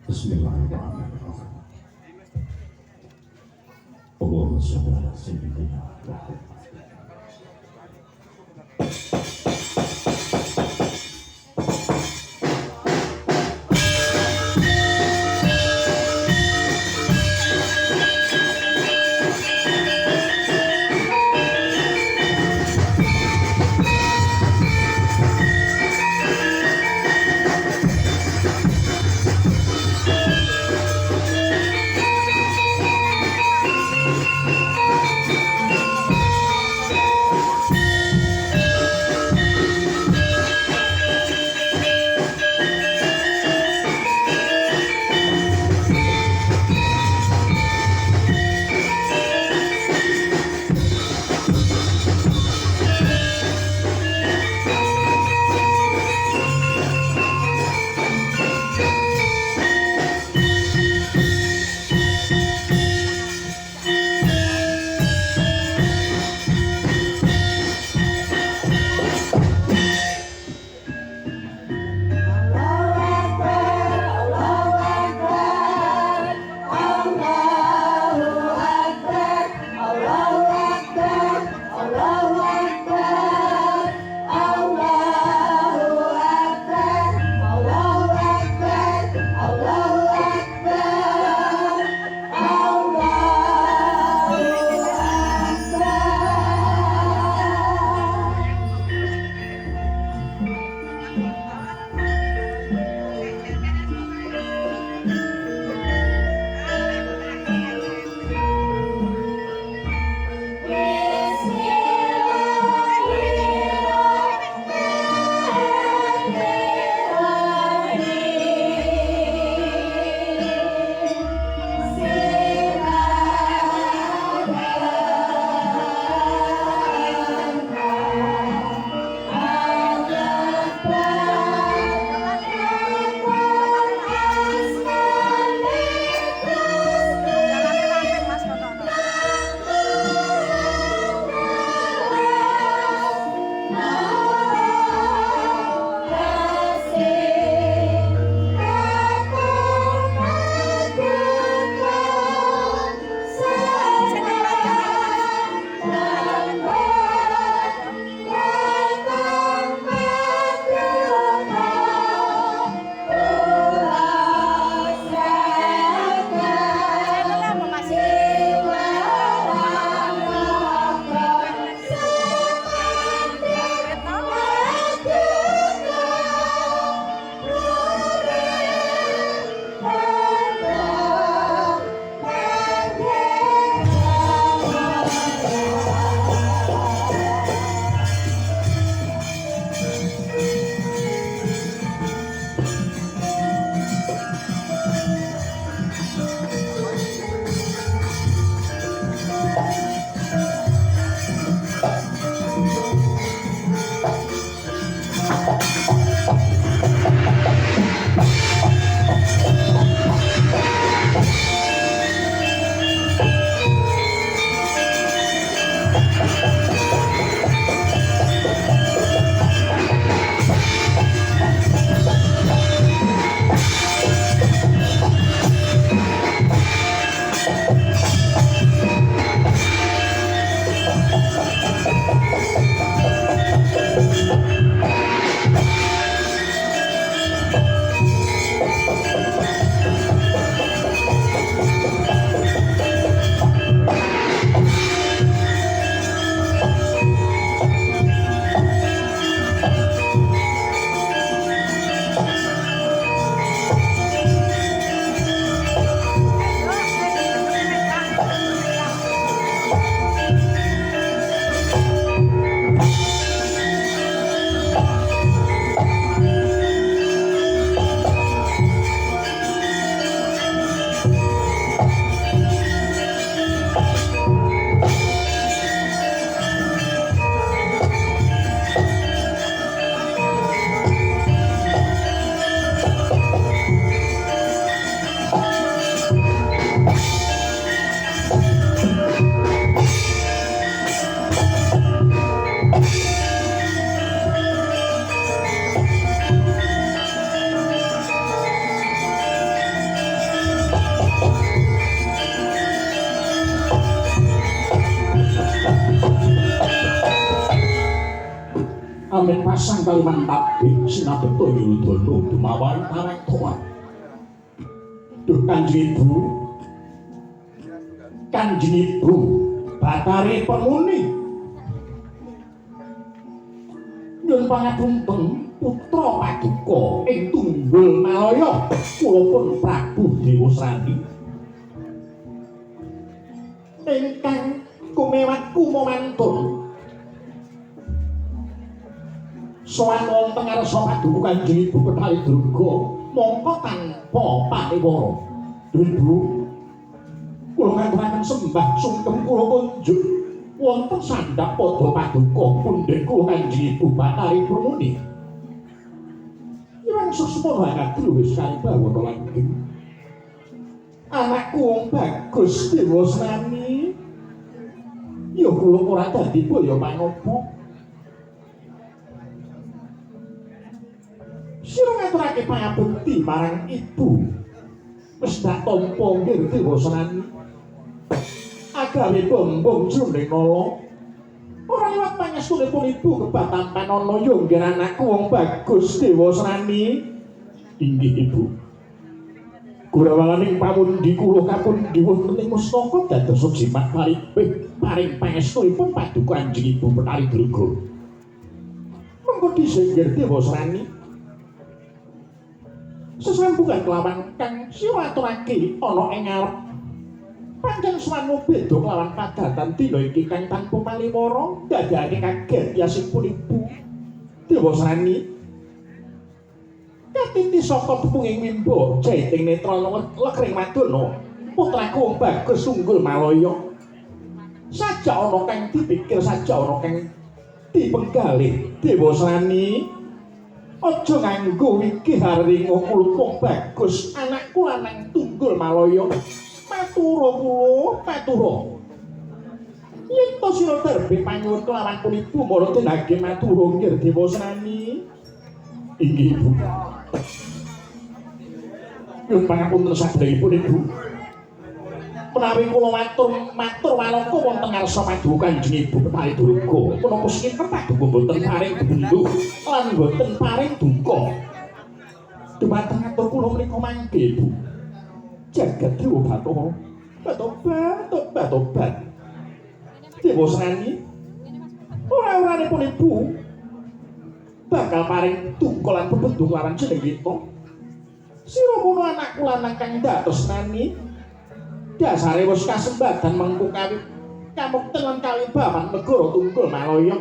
Bismillahirrahmanirrahim. Allahumma shalli ala sayyidina Muhammad. pasang kaliman tabik sinabeto Yudono dumawan awak toan. Duh Kanjeng Ibu Batari Pemuni nyuwun pangapunten putra paduka ing Tunggul Malaya kula pun Prabu Dewasrani ingkang kumewat kumamantun sowan wonten ngarsa paduka Kanjeng Ibu Batari Durga mongko tanpa paniwara. Ibu kula ngaturaken sembah sungkem kula kunjuk wonten sandhap pada paduka pundhen kula Kanjeng Ibu Batari Pemuni. Yen susmono ngagem wis kalibawa langgeng. Anakku wong bagus Dewasrani. Ya kula ora dadi boyo mangapa. Sira ngaturake pangabekti marang ibu. Wis dak tampa nggih Dewasrani. Agawe bombong jroning nala. Ora liwat pangestunipun ibu kebatampan ana ya nggih anakku wong bagus Dewasrani. Inggih ibu. Gurawalaning pamundi kula kapundi wonten ing mustaka dados jimat paring pangestunipun paduka Kanjeng Ibu Batari Durga. Mengko dhisik nggih Dewasrani. Sesampungan kelawan kang sira aturake ana ing ngarep panjang swanmu beda kelawan padatan dina iki kang tanpa paliwara dadake kaget yasipun ibu Dewasrani katiti saka pepunging mimba jaiting netra lekring madana putraku wong bagus Tunggul Malaya sajak ana kang dipikir sajak ana kang dipenggalih Dewasrani. Aja nganggo wikih haring kulupung bagus anakku lanang Tunggul Malaya. Matura. Yen to sira terbe panyuwun kelawan puniku mara denage matura nggih Dewasrani. Inggih Ibu. Nyuwun pangapunten sadèrèngipun Ibu. Menawi kula matur walaka wonten ngarsa paduka Kanjeng Ibu Batari Durga punapa sinten paduka boten paring bendhu lan boten paring duka dumateng atur kula menika mangke Ibu jagat Dewa Bathara tobat Dewasrani ora-oranipun Ibu bakal paring duka lan bebendhu lawan jeneng kita sira mono anakku lanang kang datosnani dasare wis kasembadan mengku kawit kamukten lan kawibawan negara Tunggul Malaya.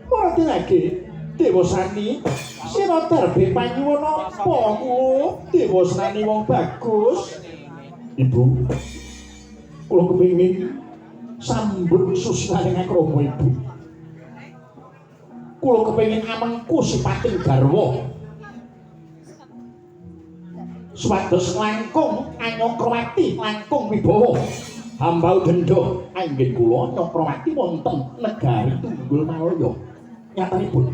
Ora dinage Dewasrani sira darbe panyuwun apa kula Dewasrani wong bagus. Ibu kula kepengin sambut susinaning akrama Ibu. Kula kepengin amengku sipating garwa. Supados langkung Anyokrawati langkung wibawa hambal dendha anggen kula Anyokrawati wonten negari Tunggul Malaya nyatanipun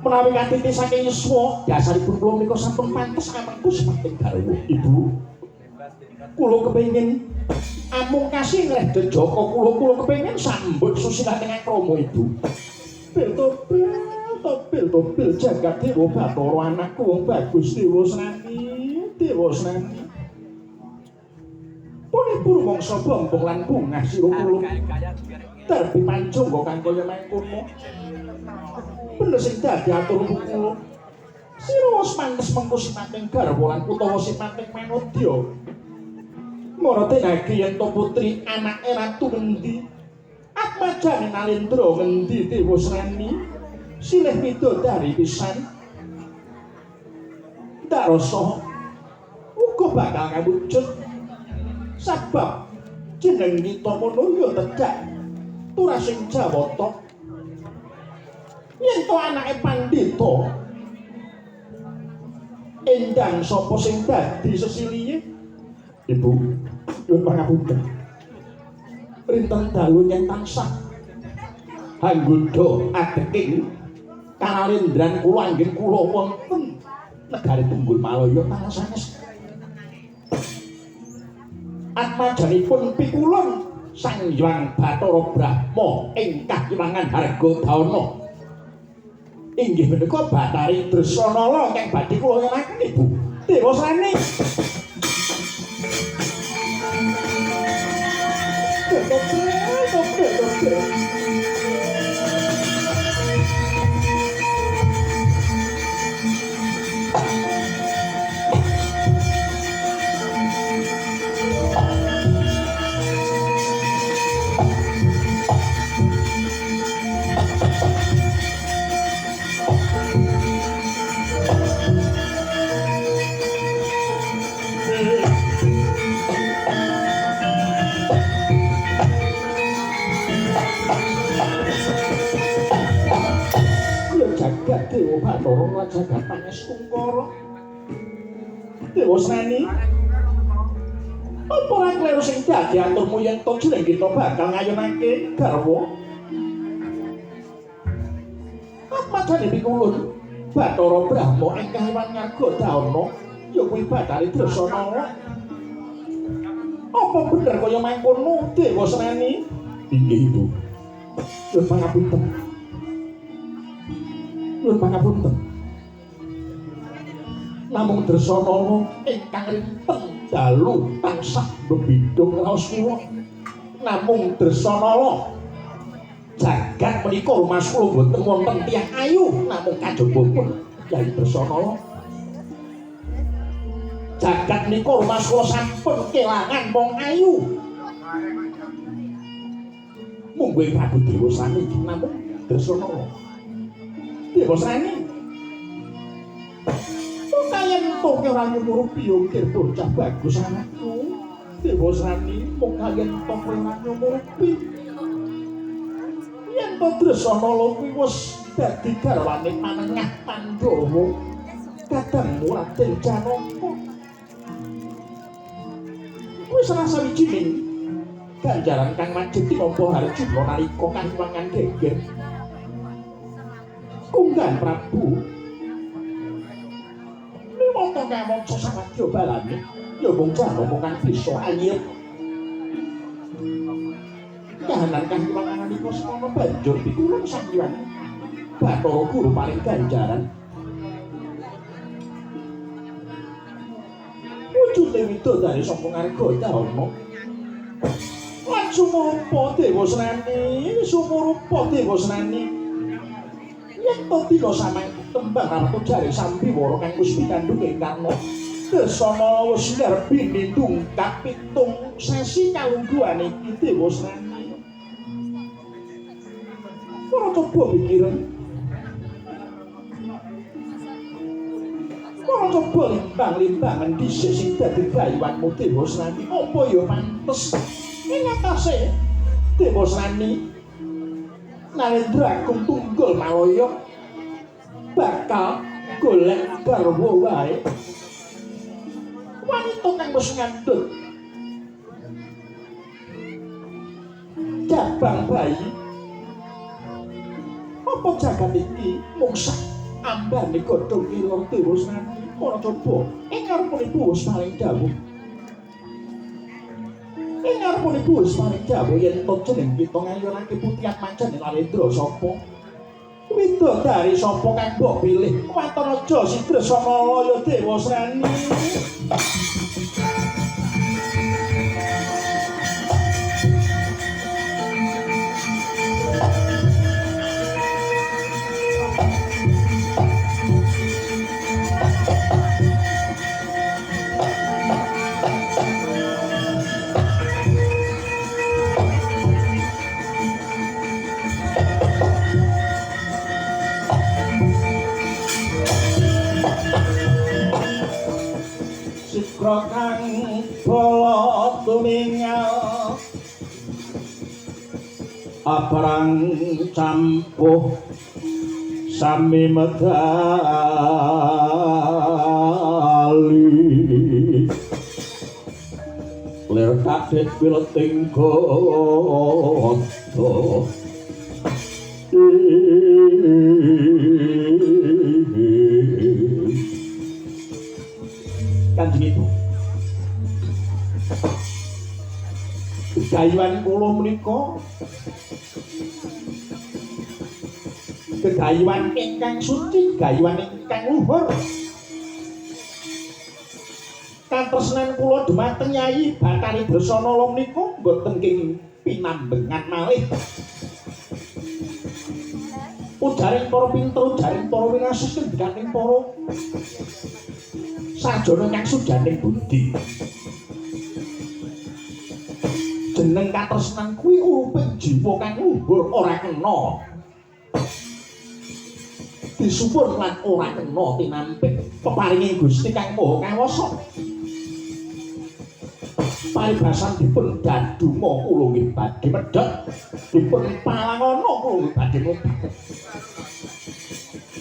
menawi katiti saking yuswa dasaripun kula menika sampun pantes amengku sepating garwa. Ibu kula kepengin amung kasih ngreh dejaka kula kepengin sambut susinaning akrama Ibu. Topil jagat Dewa Bathara anakku wong bagus Dewasrani. Punipun rumangsa bombong lan bungah sira kula. Darbi pancungga kang kaya mangkono. Bener sing dadi aturku kula. Sira wis pantes mengko sipating garwa lan utawa sipating manodya. Mara denage yen to putri anake ratu ngendi? Atmajane Nalendra ngendi Dewasrani? Silih widodari pisan ndak rasa uga bakal kawujud sebab jeneng kita mono ya tedhak turasing Jawata yen to anake pandhita endang sapa sing dadi sesilihe. Ibu nyuwun pangapunten rinten dalu yen tansah anggoda adeking Kanalendran kula anggen kula wonten negari Tunggul Malaya tanah sanes. Atmajanipun pikulun Sang Hyang Bathara Brahma ingkang iwangan Hargadana inggih menika Bathari Dresanala ingkang badhe kula ngenaken Ibu Dewa Srani. Dewa Bathara lan jagat Pangesungkara. Dewa Srani. Apa ora kleru sing dadi aturmu yen to jeneng kita bakal ngayunake garwa? Apa jane pikulun Bathara Brahma ingkang iwan Hargadana ya kuwi Bathari Dresanala. Apa bener kaya mangkono Dewa Srani? Inggih Ibu. Nuwun pangapunten. Nuwun pangapunten. Namung Dresanala ingkang rinten dalu tansah bebidung raos kula. Namung Dresanala jagat menika rumas kula boten wonten tiyang ayu namung kajabapun Kyai Dresanala. Jagat menika rumas kula sampun kelangan wong ayu. Mungguing Prabu Dewa Srani namung Dresanala. Dewa Srani. Kayen to ora nyumurupi ukir bocah bagus anakku. Dewa Srani mung kayen to ora nyumurupi. Yen to Dresanala kuwi wis dadi garwane Manengah Pandhawa. Kadangmu Raden Janaka. Wis ora sawijining ganjaran kang majeng tinampa Harjuna nalika kahiwangan geger. Kunggan Prabu Niwata kamoca sawadya balane ya mung Janaka kang bisa anyir. Kahanan kahiwangan nalika semana banjur pikulun Sang Hyang Bathara Guru paring ganjaran. Wujude widodari saka Hargadana. Lan sumurupa Dewa Srani, sumurupa Dewa Srani. Yen to dina samang tembang Ratu Jare Sambiwara kang wis pikandhut ing Karna. Dresanala wis ngarbi nindungkap 7 sasi kalungguhan iki Dewa Srani. Ora coba pikiran. Ora coba limbang-limbangan dhisik sing dadi gayuanmu Dewa Srani. Apa ya pantes ing atase Dewa Srani Narendra Agung Tunggul Malaya bakal golek garwa wae. Wanita kang wis ngandhut jabang bayi. Apa jagat iki mung sak ambane godhong kira Dewa Srani. Ora coba ing ngarepmu wis paling dawuh. Ing ngarepmu wis paring dawuh yen to jeneng kita ngayunake Putihan Manjane Narendra sapa? Widodari sapa kang mbok pilih? Wataraja Si Dresanala ya Dewa Srani. Sikra kang bala tumingal aparang campuh sami medali lir kadet pileting goto Kanjeng Ibu. Gayuhan kula Gegayuhan ingkang suci, gayuhan ingkang luhur. Katresnan kula dhumateng Yayi Bathari Dresanala menika boten kenging pinambengan malih. Ujaring para pinter, ujaring para winasis kendikaning para sarjana kang sujaning budi. Jeneng katresnan kuwi uruping jiwa kang luhur ora kena disupur lan ora kena tinampik peparinging Gusti Kang Maha Kawasa. Paribasan dipun daduma kula nggih badhe medhot, dipun palangana kula nggih badhe mubah.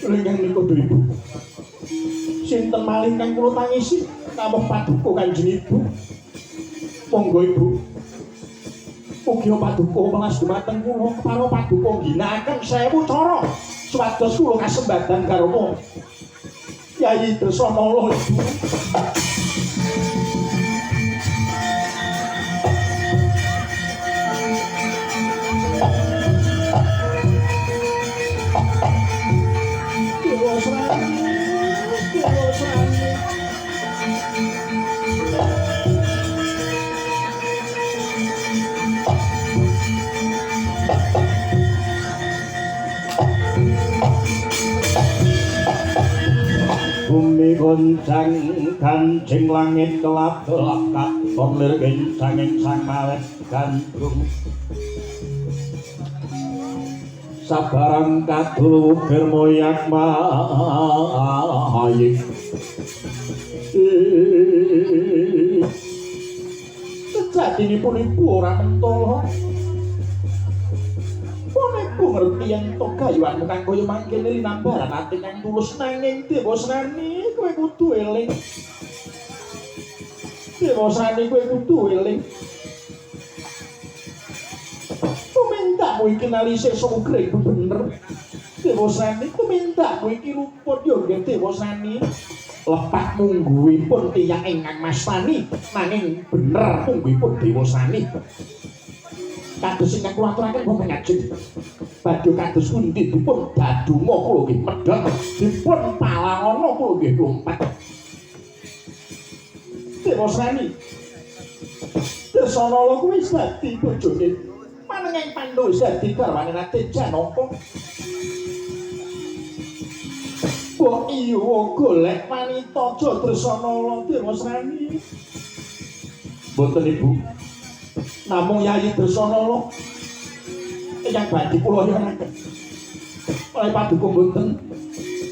Lingkang menika Ibu. Sinten malih kang kula tangisi namung paduka Kanjeng Ibu. Monggo Ibu. Ugi paduka welas dumateng kula karo paduka ginakaken 1000 cara supados kula kasembadan garwa Yayi Dresanala Ibu. Bumi goncang kancing langit kelap-kelap katon lir kencanging sang malih gandrung sabarang kadul germoyak mayik sejatipun Ibu ora mentala Ibu ngerti yen to gayuhanmu kang kaya mangkene linambaran ati kang tulus nanging Dewa Srani kowe kudu eling. Dewa Srani kowe kudu eling. Tumindakmu iki nalise sugri bener. Dewa Srani tumindakmu iki luput yo nggih Dewa Srani. Lepat mungguhipun tiyang ingkang mastani nanging bener mungguhipun Dewa Srani. Kados ingkang kula aturaken wonten ngajeng badhe kados pundi dipun dadunga kula nggih medhot dipun palangana kula nggih klumpet Dewa Srani Dresanala kuwi dadi bojone manenging Pandhawa dadi garwane Raden Janaka kok iya golek wanita aja Dresanala Dewa Srani mboten Ibu namung Yayi Dresanala yang badhe kula yonaken oleh paduka mboten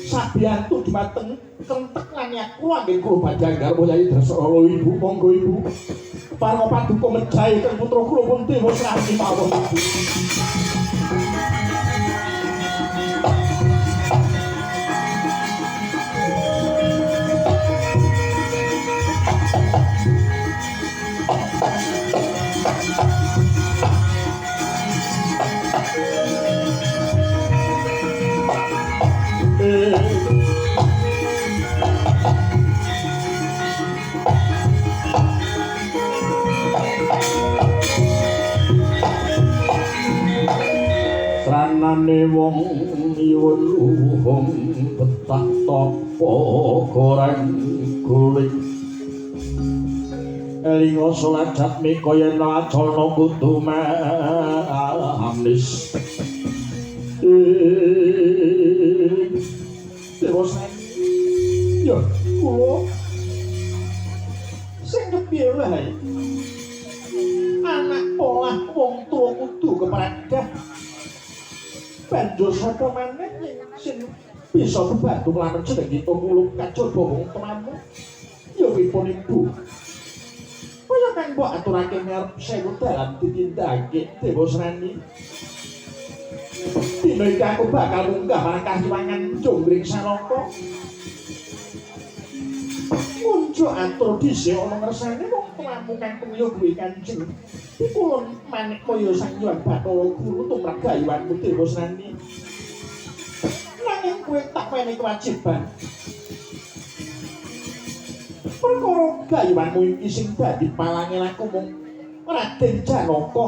sabiyantu dhumateng kentek lan kula nggih kula badhe garwa Yayi Dresanala Ibu monggo Ibu para paduka mejahi kang putra kula pun Dewa Srani mawon Ibu. Sranane wong nyuwun luhung betah tapa goreng guling elinga salat mikaya nacana kudu manis Dewa Srani ya kula sing kepiye wae anak polah wong tuwa kudu kepradah banjur sapa maneh sing bisa kebantu lan jeneng kita mulung kajaba wong tuamu ya pripun Ibu kaya kang mbok aturake ngarep 1000 dalan ditindakake Dewa Srani dina iki aku bakal munggah marang kahiwangan Jonggring Salaka muncul atur dhisik ana ngersane wong tuamu kang kemya kuwi Kanjeng kula manik kaya Sang Hyang Bathara Guru tumrap gayuhanmu Dewa Srani nanging kowe tak menehi kewajiban perkara gayuhanmu iki sing dadi palange aku mung Raden Janaka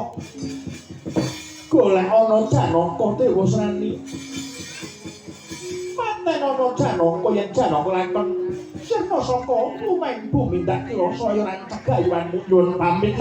golek ana Janaka Dewa Srani. Paten ana Janaka yen Janaka lakon sirna saka lumeng bumi tak kira saya rancak gayuanmu nyuwun pamit.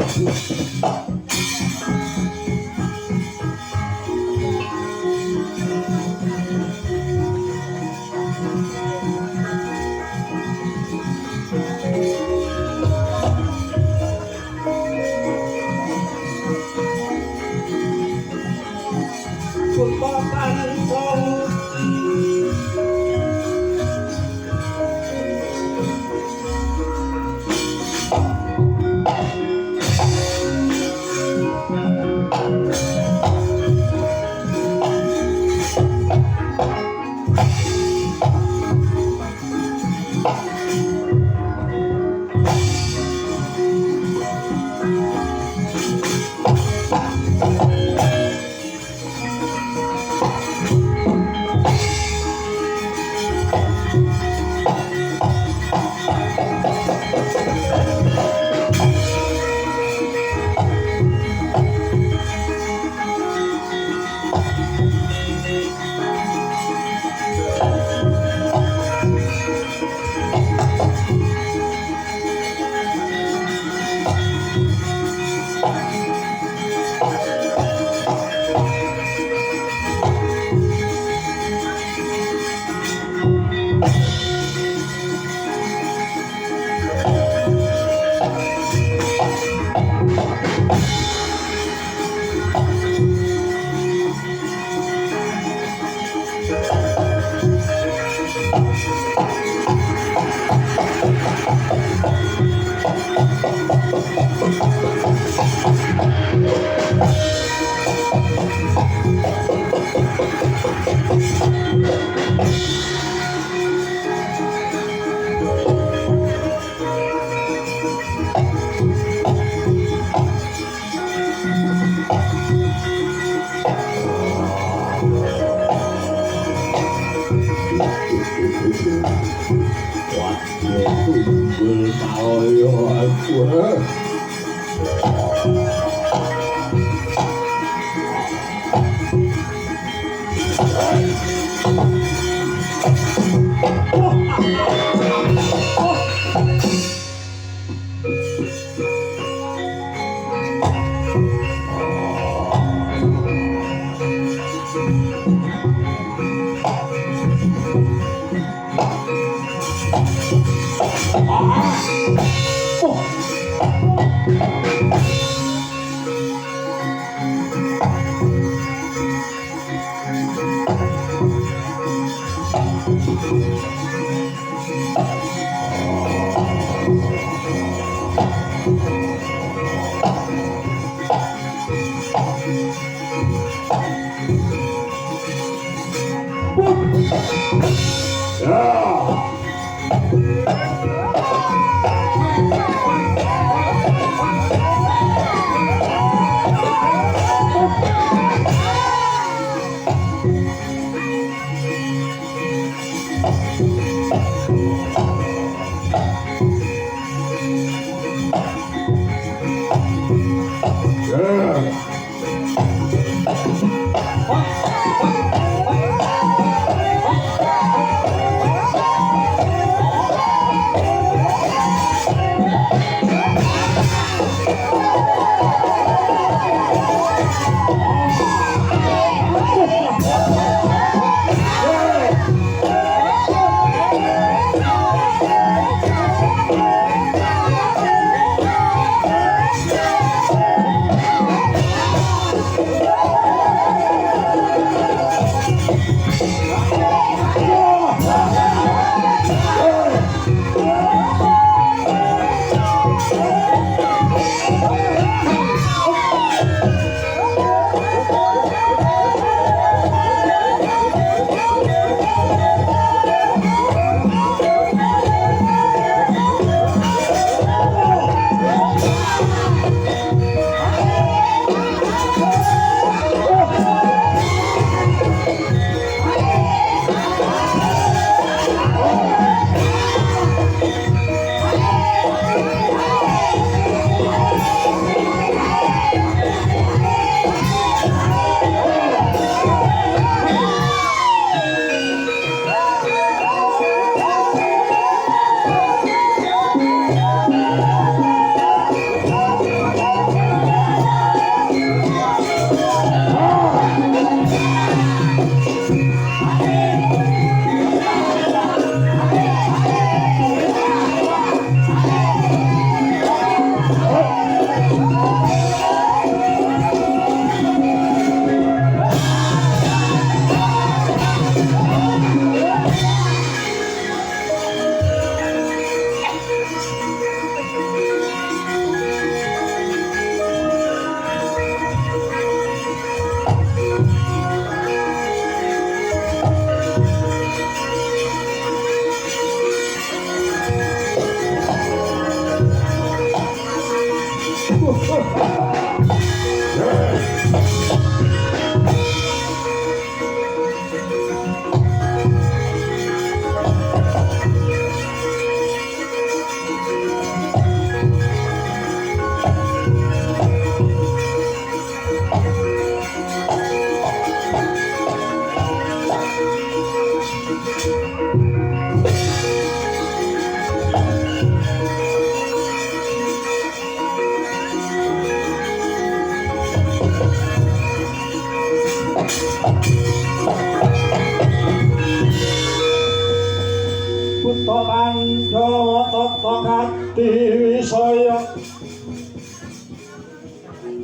tata kati wisaya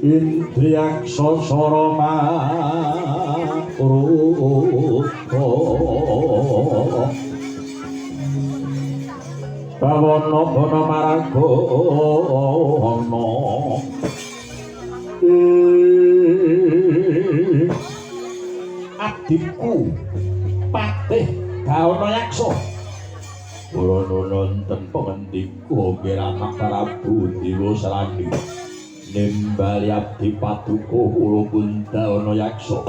indriyak sasara makruta bawana bana maragana abdiku patih Gawana Yaksa ora nonton pengendika Kirana Prabu Dewa Srandi nimbali abdi paduka kula Gawana Yaksa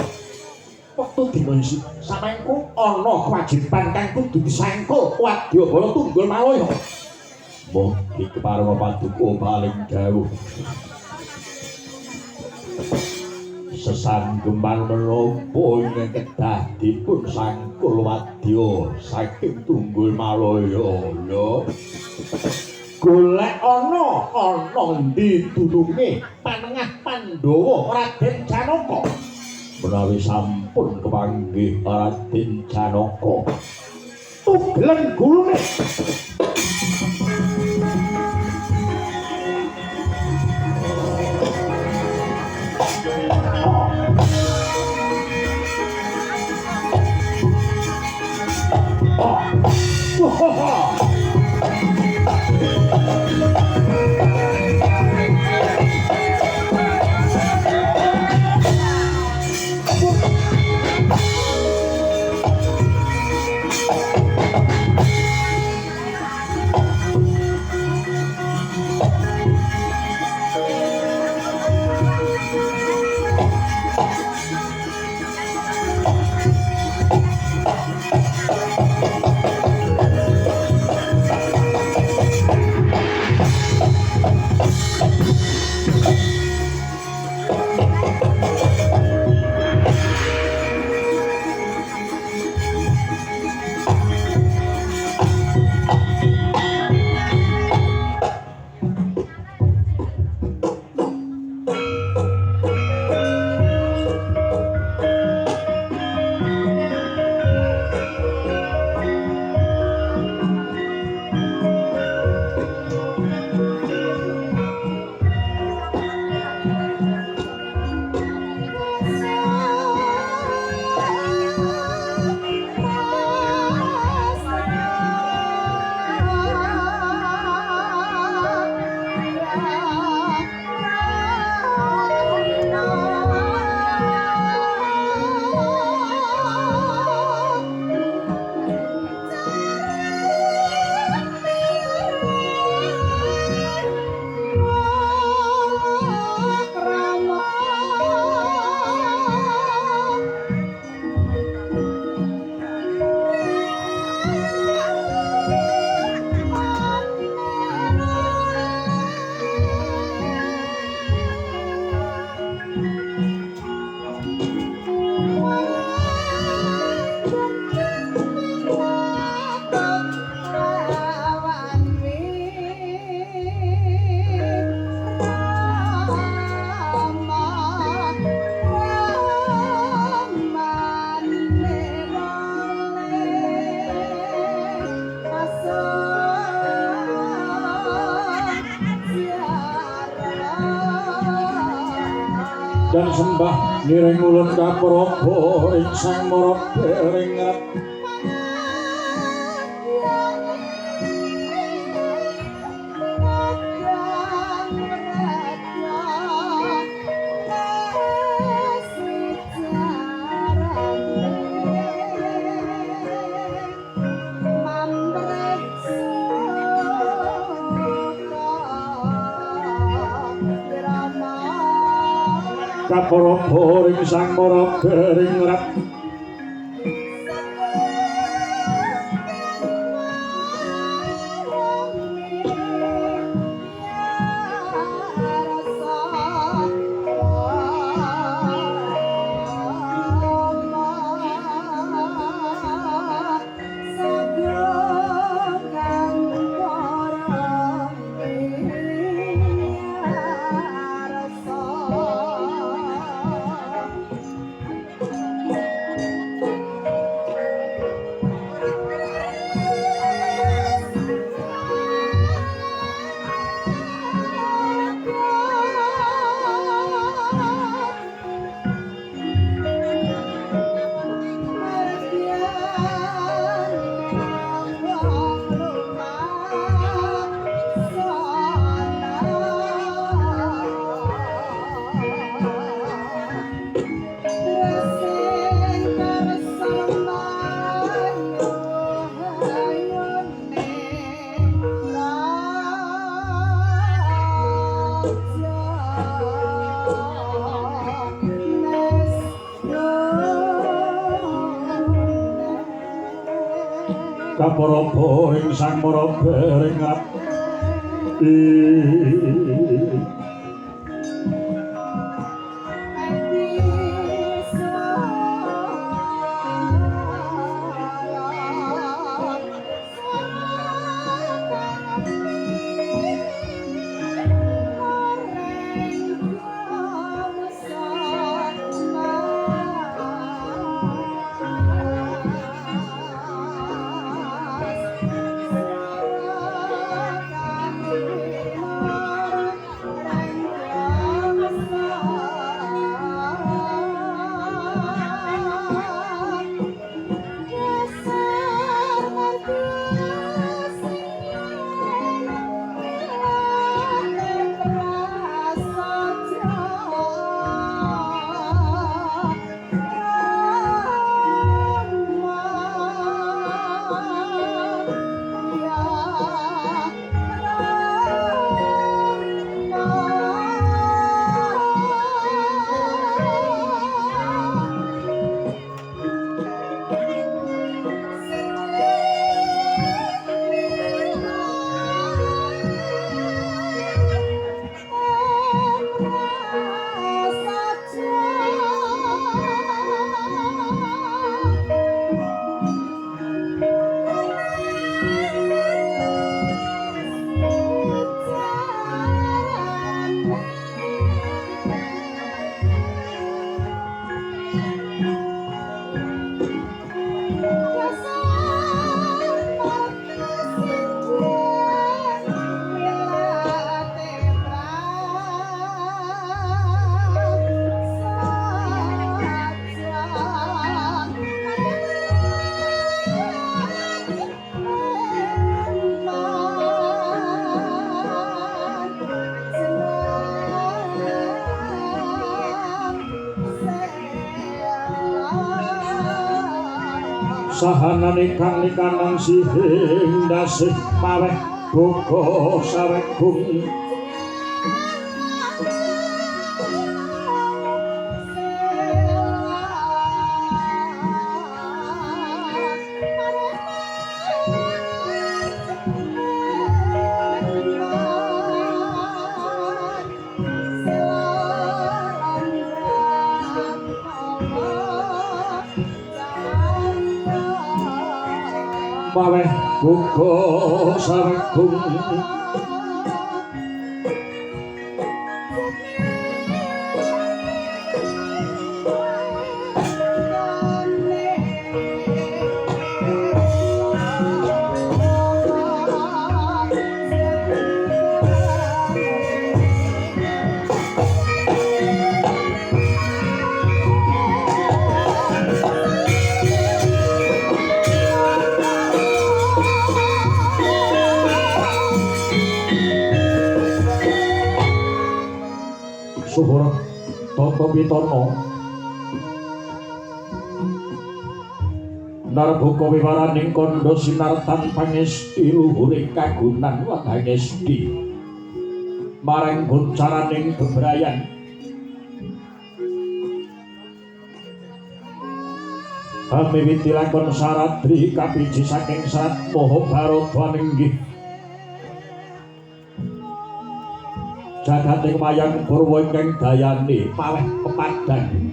wektu dina isih samengko ana kewajiban kang kudu disangkul Wadyabala Tunggul Malaya mugi kepareng paduka paling dawuh sesanggeman menapa ingkang kedah dipun sangkul wadya saking Tunggul Malaya lho golek ana ndi dununge panengah Pandhawa Raden Janaka menawi sampun kepanggih Raden Janaka tugelen gulune dan sembah ngiring ulun kapraba ing sang marap ringat kapraba ing sang marap ringat Kaparapa ing sang maraba ring sahanane kang nikanang sihing dasih paweh buka sawet bumi paweh buka sawet bumi Suhur Tata Pitana narbuka wiwaraning kandha sinartan pangesti luhuring kagunan lan pangesti marang goncaraning bebrayan miwiti lakon saradri kapiji saking Serat Mahabharata inggih jagating wayang Purwa ingkang dayane paweh kepadan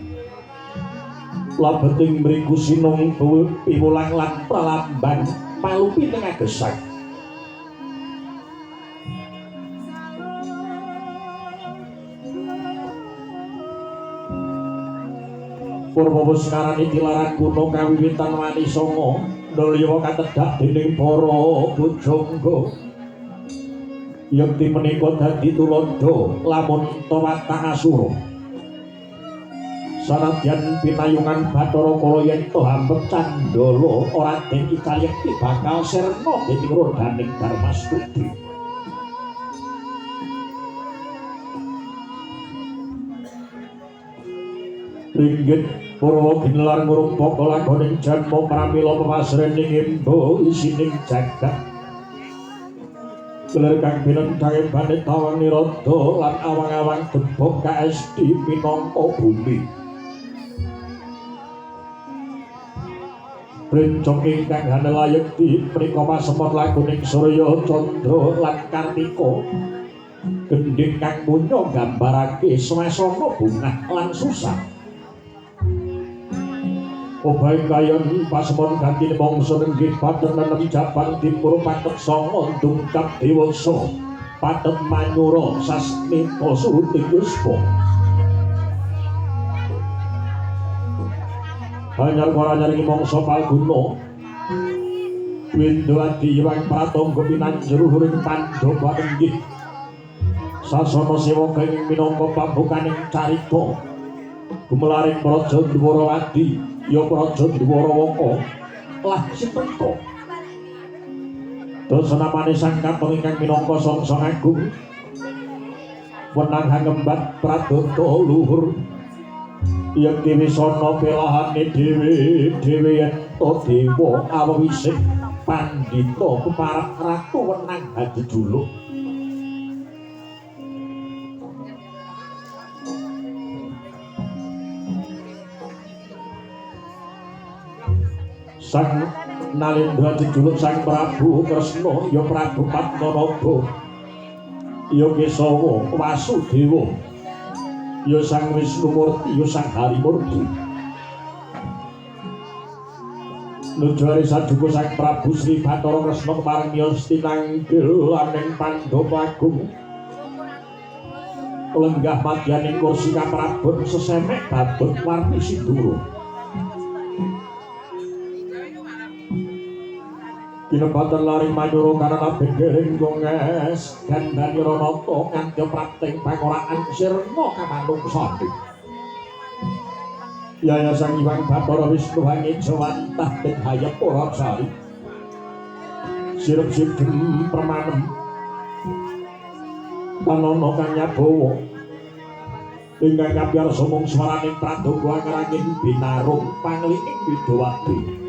labeting mriku sinung piwulang lan pralambang palupi teng agesang Purwa sekarang tilaran kuno kawiwitan wani songo nulya katedhak dening para bojonggo yakti menika dadi tulodo lamun tawata asura sanadyan pinayungan Bathara Kala yen to hambek Candala ora den icayekti bakal sirna dening rodaning Darmastuti ringgit Purwa ginelar ngrumpaka lagoning janma pramila pepasrening embo isining jagat gelar kang binentang banet tawang nirada lan awang-awang gebok kaesti minangka bumi Rencong ingkang hanelayekti menika pasemon laguning Surya Candra lan Kartika. Gendhing kang munya gambarake swasana bungah lan susah. Obahe kayon pasemon gantine mangsa nenggih paten nenem jabang timur patek sanga dungkap dewasa. Patet manyura sasmita suruting yuswa. Hanyar waranyar mangsa palguna Windu adi iwang pratangga pinanjruhuring Pandhawa inggih sasana sewa kenging minangka pambukaning carita gumelaring Praja Dwarawadi ya Praja Dwarawaka lah sipenta dosanamane sang kaping ingkang minangka Sangsang Agung wenang hangembat pradata luhur yen diwisana pelahane dhewe ento dewa awisih pandhita keparek ratu wenang dadi juluk sang Nalendra dijuluk sang Prabu Kresna ya Prabu Padmanaba ya Kesawa Wasudewa ya sang Wisnumurti ya sang Harimurti nujari saduka sang Prabu Sri Bathara Kresna kemareng miyos tinanggil aning Pandhawa Agung lenggah madyaning kursi kaprabon sesemek babut warni sindura kinebatan laring manyura karana bendering gonges gandani ranata nganti prating pangoraan sirna kamanungsan Yayasan Iwang Bathara Wisnu Hangi Jawantah den hayat Porapsari sirep sidhem permanem panana kang nyabawa ingkang kapiyarsa mung swaraning pradonga ngrangin binarung pangliking Widawati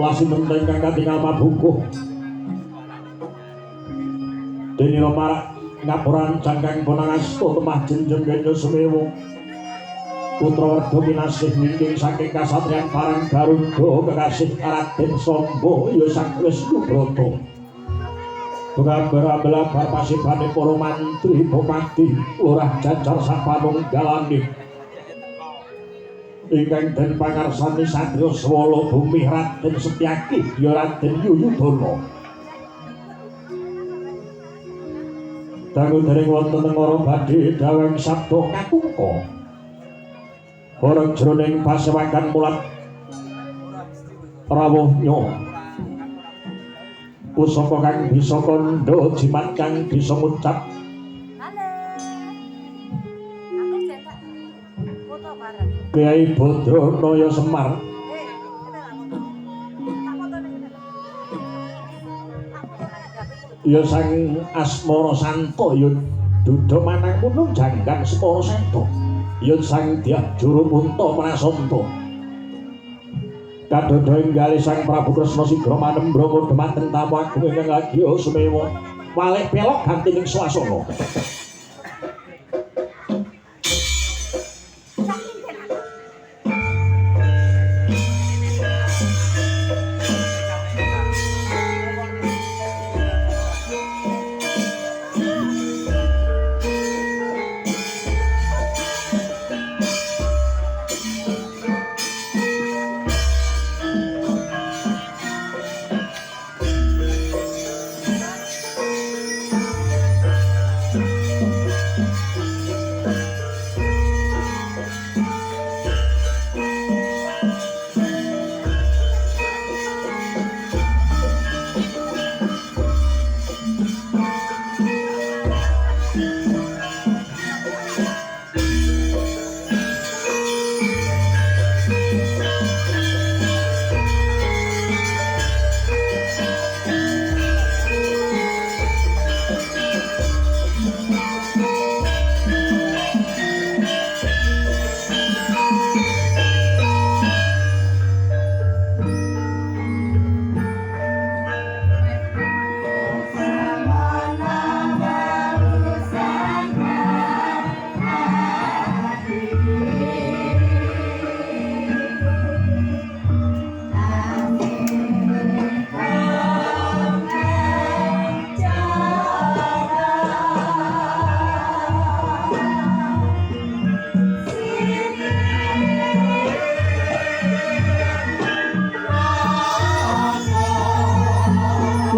Lasi menteng kang katingal mabukuh Denira marak ngapuran jangkang Bonangasta temah jenjeng Genya Semewa putra werda pinasih wingking saking kasatriyan Parang Garuda kekasih Raden Samba ya sang Wisnubrata Berabelah pasibane para mantri bupati lurah jajar sapanunggalane ingkang den pangarsani Satya Swala Bumi Raden Setyaki ya Raden Yuyudana dangu dereng wonten ngara badhe dawuh sabda katungka ora jroning pasewakan mulat rawuhnya pusaka kang bisa kandha jimat kang bisa ngucap Kyai Badranaya Semar ya sang Asmara Santa ya duda manang munung jangkan Semara Santa ya sang Dyah Juru Munta Prasanta kadada enggalih sang Prabu Kresna sigra manembra dhumateng tamu agung ingkang agya Sumewa walih pelok gantining swasana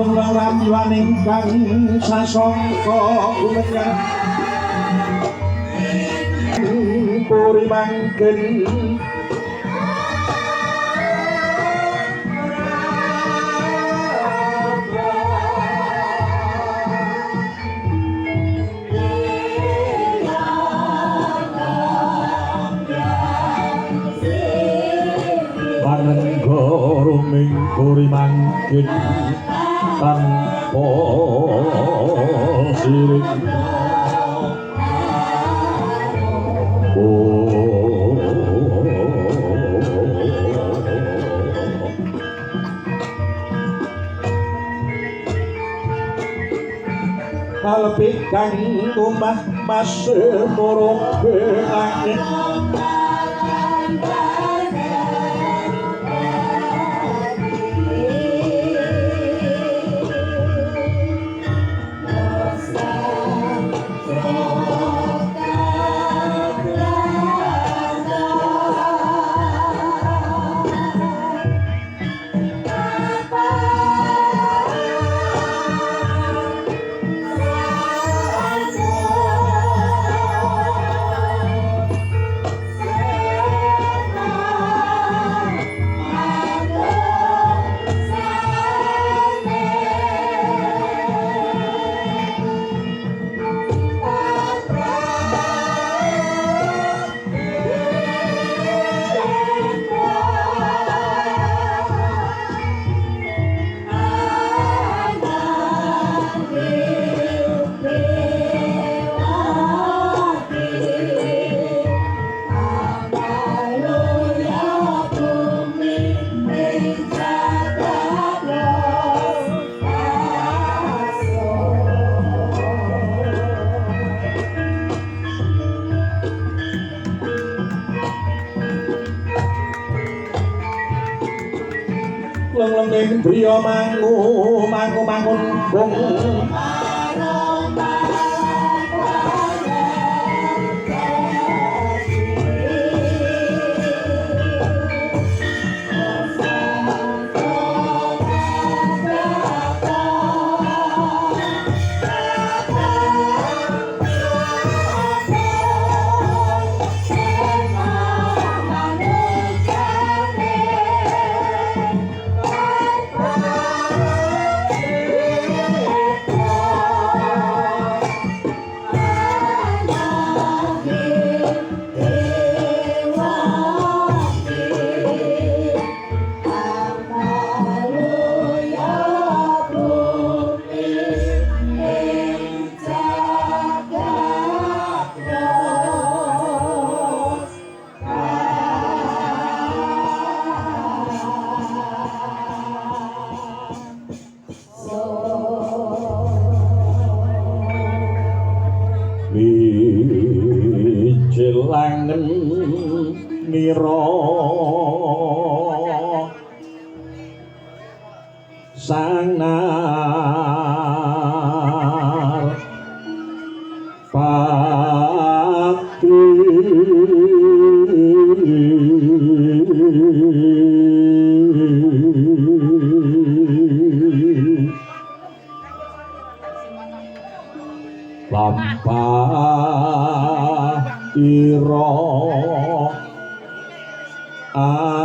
Pulang ramjuan ingkang sasongko gumenyan puri mangken Panenggoroming puri mangken tanpa siring kalpit kang omah mas moro benangin leng-leng driya mangun bung jelangen nira sangar pati lampah ira alon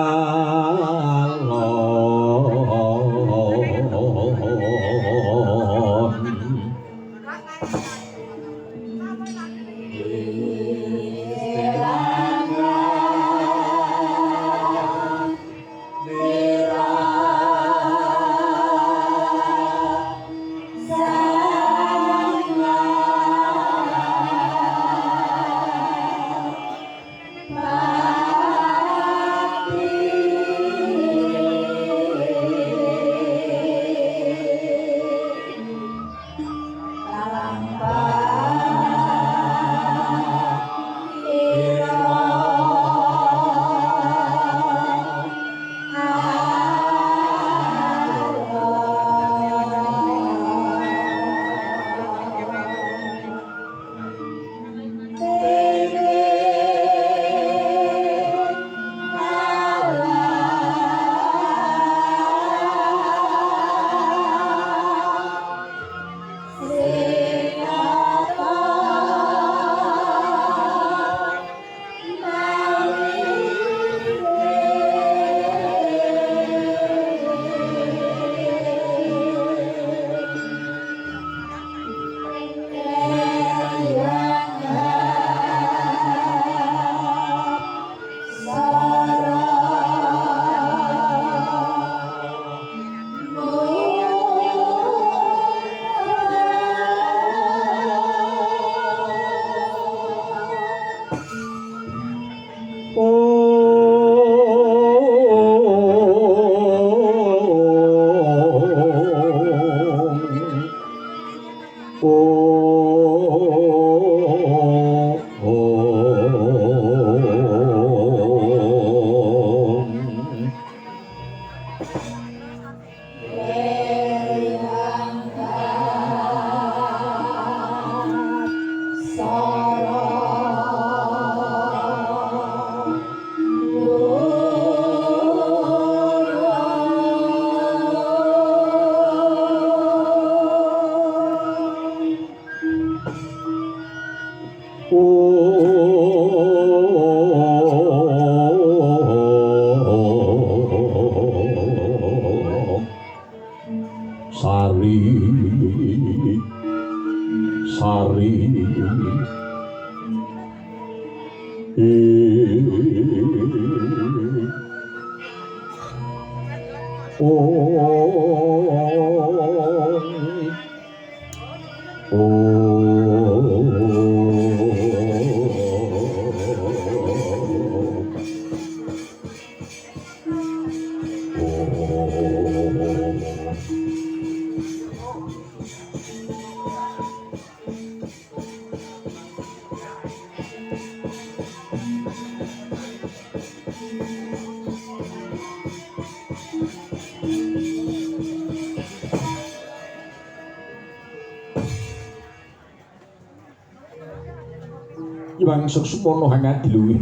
Iwangsuk sumono hangat diluwih.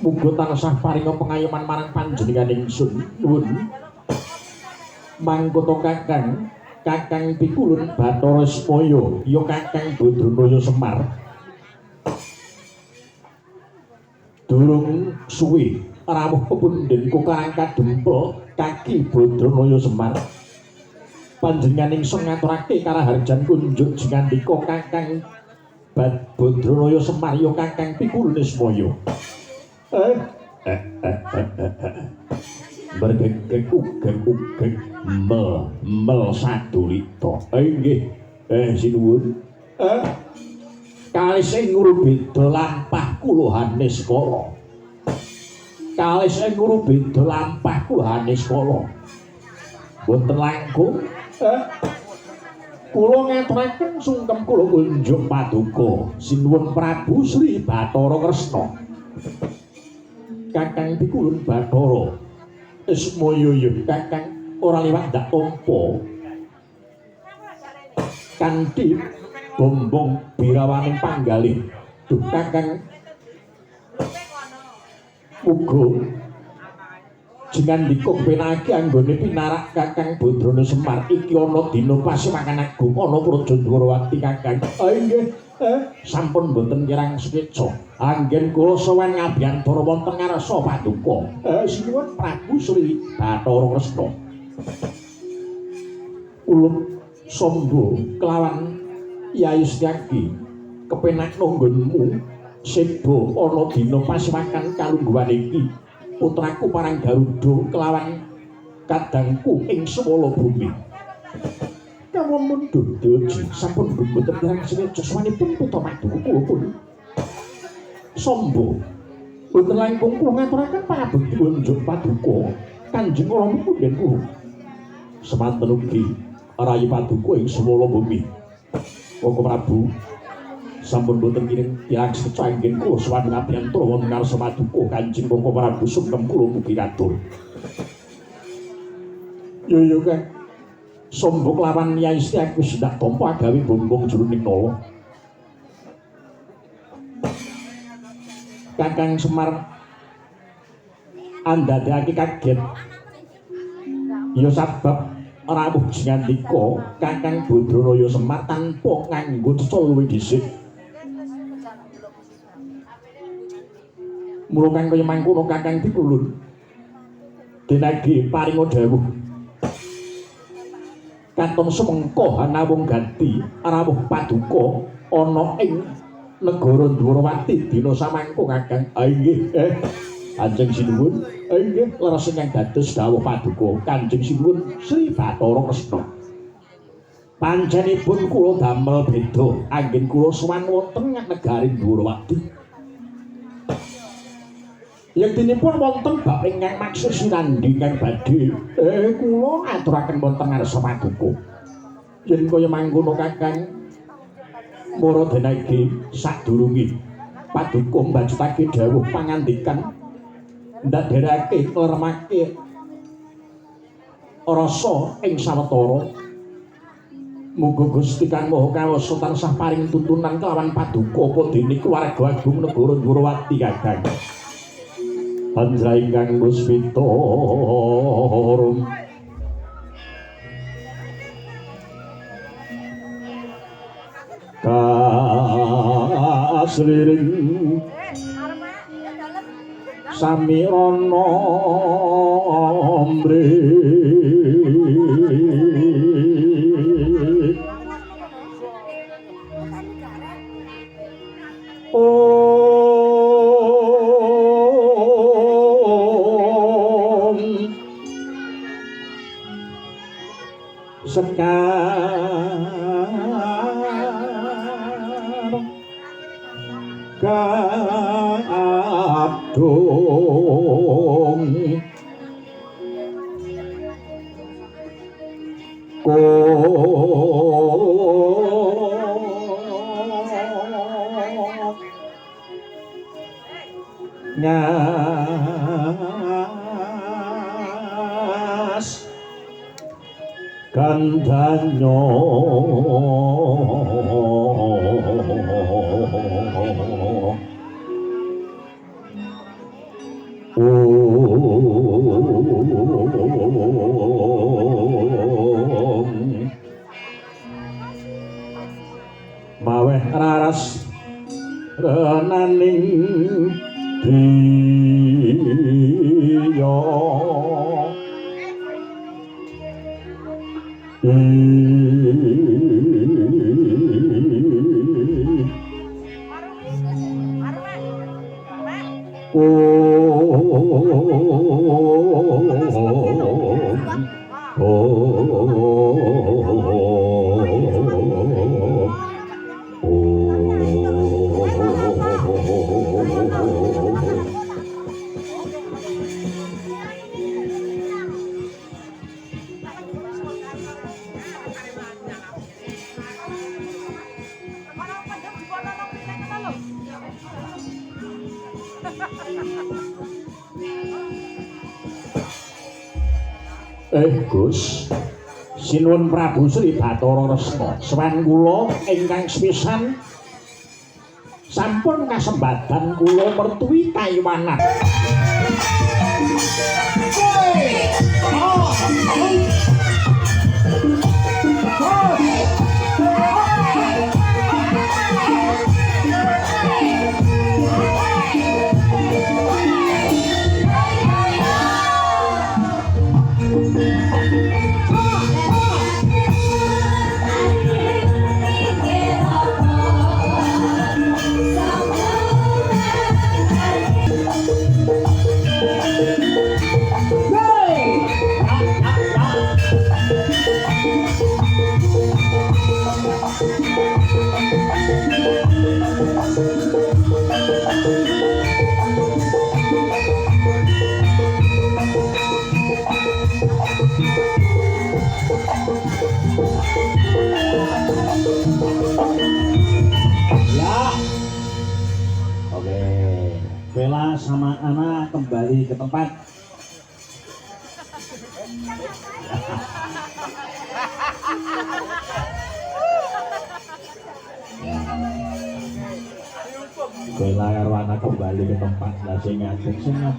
Muga tansah paringa pengayoman marang panjenengan ingsun. Nuwun. Mangkota Kakang, Kakang Pikulun Bathara Semaya, ya Kakang Badranaya Semar. Durung suwe rawuh pepundhen Karang Kadempel kaki Badranaya Semar. Panjenengan ingsun ngaturake karaharjan kunjuk jengandika Kakang Badranaya Semar ya Kakang Pikulun Semaya. Bergegek-ugek mel sadulita. Nggih. Sinuwun. Kalih sing ngurubeda lampah kuluhane skala. Kalih sing ngurubeda lampah kuluhane skala. Boten langkung. Kula ngaturaken sungkem kula kunjuk paduka sinuwun Prabu Sri Bathara Kresna. Kakang Pikulun Bathara Semaya ya Kakang ora liwat ndak tampa kanthi bombong birawaning panggalih. Duh Kakang muga jengandika penake anggone pinarak Kakang Badranaya Semar iki ana dina Pasewakan Agung ana Praja Dwarawati Kakang. Nggih. Sampun boten kirang sekeca. Anggen kula sowan ngabiyantara wonten ngarsa paduka. Sinuwun Prabu Sri Bathara Kresna. Ulun Samba kelawan Yayi Setyaki kepenak nanggonmu seba ana dina Pasewakan kalungguhan iki. Putraku Parang Garuda kelawan kadangku ing Swala Bumi. Kamun Dudaji sampun boten kirang sekeca sawanipun putra paduka kula pun. Samba boten langkung kula ngaturaken pangabekti kunjuk paduka Kanjeng Rama Pundhen kula. Semanten ugi rayi paduka ing Swala Bumi. Koko Prabu sampun boten kirang sekeca anggen kula sawan ngabiyantara wonten ngarsa paduka Kanjeng Koko Prabu sugeng kula mugi katur. Yo Kang. Samba kelawan Yayi Setyaki wis ndak tampa agawe bombong jroning nala. Kakang Semar andadake kaget. Ya sabab rawuh jengandika Kakang Badranaya Semar tanpa nganggo ceca luwih dhisik. Mula kang kaya mangkono Kakang Pikulun denage paringa dawuh katon semengko hanawung ganti rawuh paduka ana ing negara Dwarawati dina samangka Kakang. Nggih. Kanjeng Sinuwun. Nggih, leres ingkang dados dawuh paduka Kanjeng Sinuwun Sri Bathara Kresna. Panjenipun kula damel beda anggen kula sowan wonten negari Dwarawati. Yektinipun wonten bab ingkang maksud sinandhi ingkang badhe kula aturaken wonten ngarsa paduka. Yen kaya mangkono Kakang Maradana iki sadurunge paduka mbajutake dawuh pangandikan ndadekake nglermake rasa ing sawetara. Muga Gusti Kang Maha Kawasa tansah paring tuntunan kelawan paduka padene keluarga agung negara Ndrawati Kakang. Panjenengan ingkang puspita kasliring samirana mri sekar kadung nyas gandhanyo maweh raras renaning driya Gus sinuwun Prabu Sri Bathara Resna swan kula ingkang sepisan sampun kasembadan kula mertui kayuwanan Bella sama Ana kembali ke tempat. Bella karo Ana kembali ke tempat. Lah sing ngadeg ya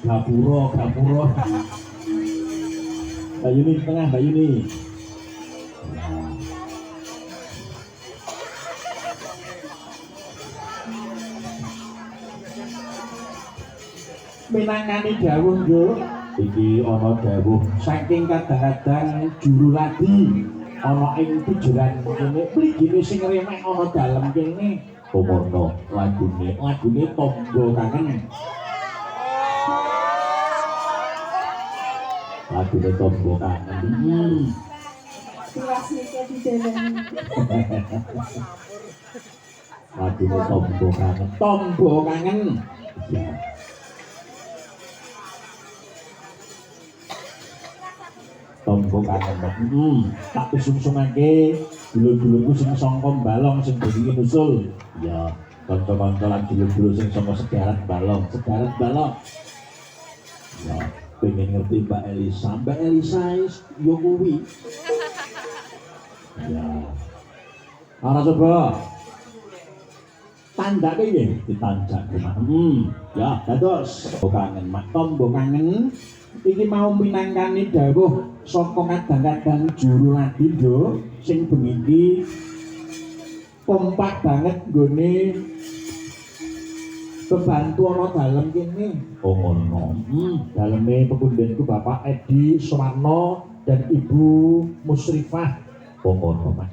gapura. Mbak Yuni tengah, Mbak Yuni. Minangkani dawuh yo iki ana dawuh saking kadang-kadang juru ladi ana ing pijeran kene mligine sing remek ana dalem kene umono lagune Tombo Kangen lagune Tombo Kangen lagune Tombo Kangen Tombo Kangen. Tak sungsungake dulur-dulurku sing sangka Balong sing dadi nusul. Ya, kanca-kanca lan dulur-dulur sing saka Sedarat Balong. Ya, pengen ngerti Mbak Elisa yo kuwi. Ya. Ora coba. Tandake nggih ditanjak Mak. Ya, dados kangen Mak tombo kangen iki mau minangkani dawuh saka kadang-kadang juru ladindo sing bengi iki kompak banget nggone kebantu ana dalem kene. Oh ngono. Daleme pepundhenku Bapak Edi Suwarno dan Ibu Musrifah. Oh ngono, Mas.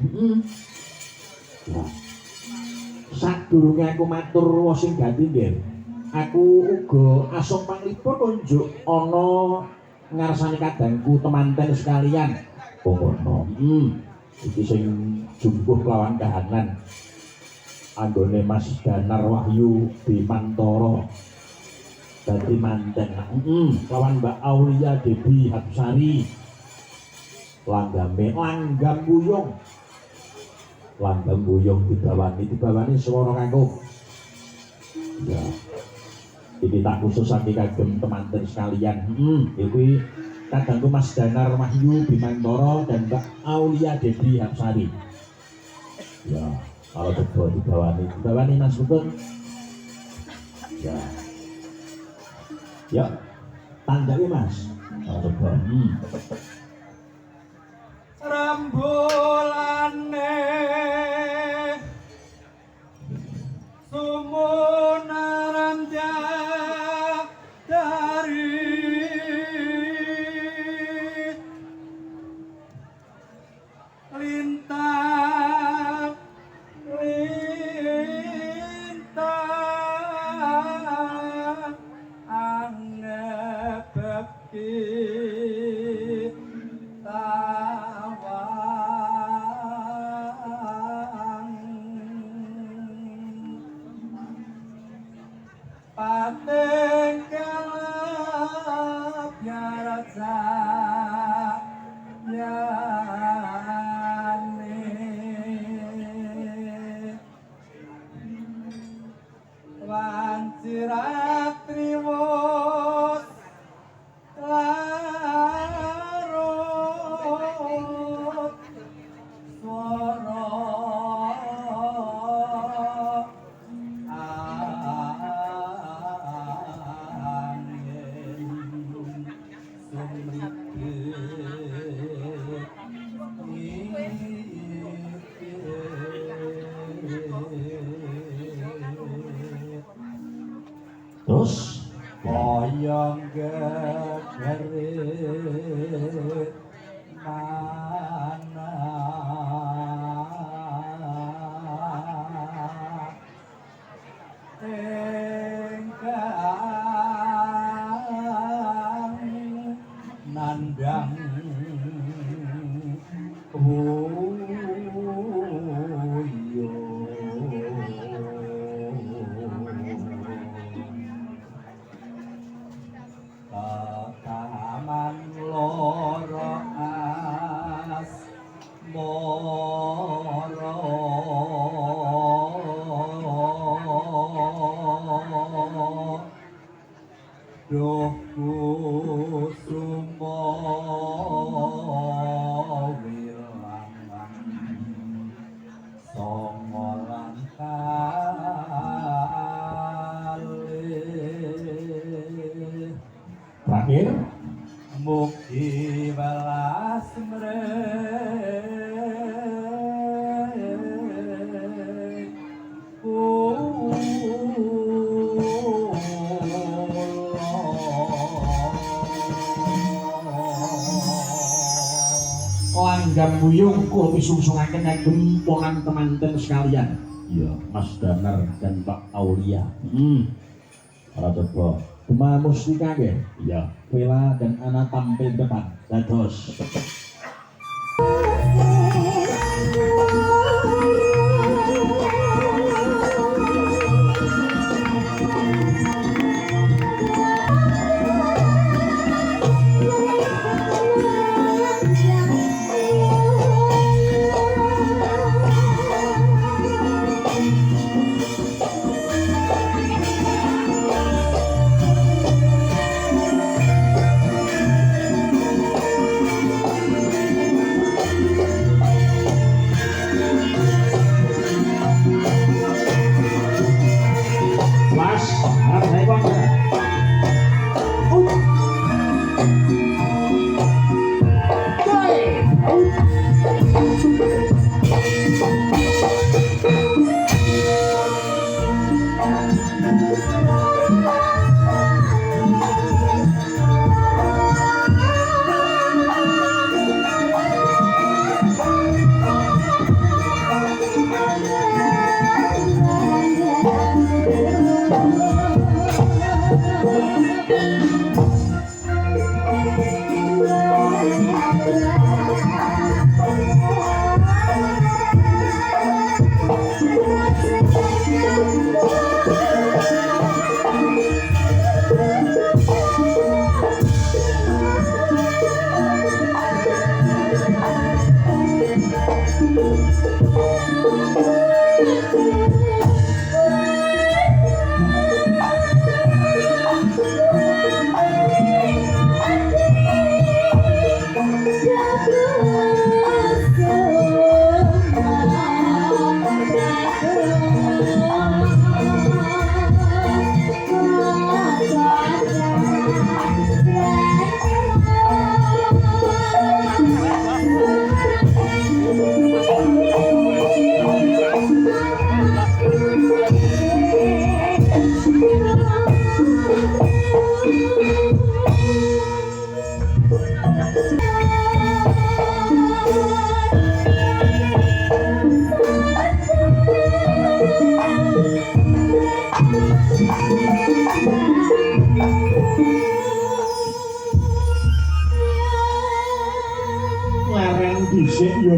Ya. Sadurunge aku matur sing ganti nggih. Aku uga asung panglipur kunjuk ana ngarsane kadangku temanten sekalian. Oh ngono. Iki sing jumbuh lawan kahanan. Anggone Mas Danar Wahyu Bimantoro dadi manten lawan Mbak Aulia Debi Habsari langgam buyung dibawani swara kanggo ya iki tak khususake kagem temanten sekalian iki kadangku Mas Danar Wahyu Bimantoro dan Mbak Aulia Debi Habsari ya. Kalau coba dibawani Mas Betul. Ya. Ya. Tandake Mas. Kalau coba. Rembulane sumunaran dari lintang angebeki tawang pating kelap ya rasa Wancirat triwos larut swara angin Terus boyong gegerit mana engkang nandang taman loro as moro duh kusumo wilangan songolan kalih terakhir mugi balas mrek langgam buyung kula pisungsungaken kagem ponan temanten sekalian. Iya, Mas Danar dan Pak Aulia. Ora coba Gema Mustika nggih. Iya, Vela dan Ana tampil depan. Dados. Larang dhisik yo